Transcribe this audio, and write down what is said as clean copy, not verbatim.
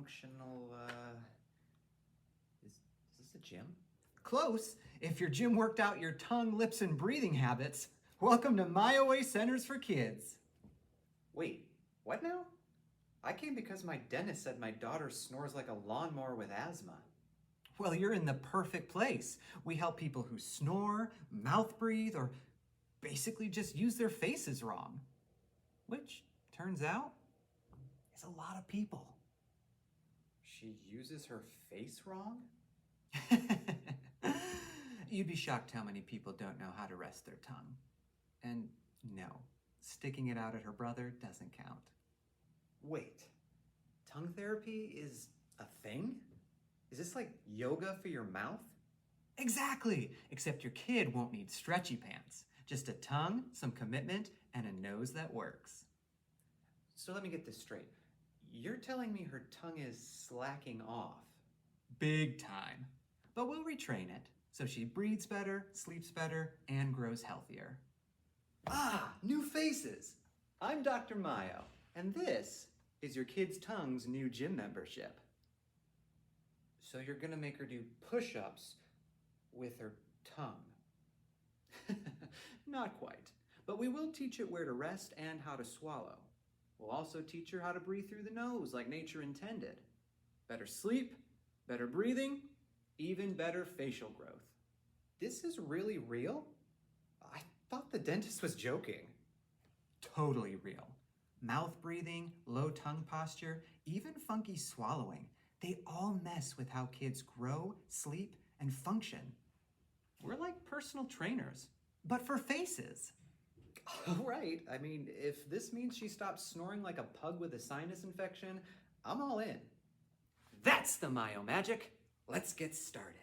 myofunctional, is this a gym? Close. If your gym worked out your tongue, lips, and breathing habits, welcome to MyoWay Centers for Kids. Wait, what now? I came because my dentist said my daughter snores like a lawnmower with asthma. Well, you're in the perfect place. We help people who snore, mouth breathe, or basically just use their faces wrong. Which, turns out, is a lot of people. She uses her face wrong? You'd be shocked how many people don't know how to rest their tongue. And no, sticking it out at her brother doesn't count. Wait, tongue therapy is a thing? Is this like yoga for your mouth? Exactly, except your kid won't need stretchy pants. Just a tongue, some commitment, and a nose that works. So let me get this straight. You're telling me her tongue is slacking off? Big time. But we'll retrain it, so she breathes better, sleeps better, and grows healthier. Ah, new faces! I'm Dr. Mayo, and this is your kid's tongue's new gym membership. So you're gonna make her do push-ups with her tongue. Not quite, but we will teach it where to rest and how to swallow. We'll also teach her how to breathe through the nose like nature intended. Better sleep, better breathing, even better facial growth. This is really real? I thought the dentist was joking. Totally real. Mouth breathing, low tongue posture, even funky swallowing. They all mess with how kids grow, sleep, and function. We're like personal trainers, but for faces. Right. I mean, if this means she stops snoring like a pug with a sinus infection, I'm all in. That's the Myo magic. Let's get started.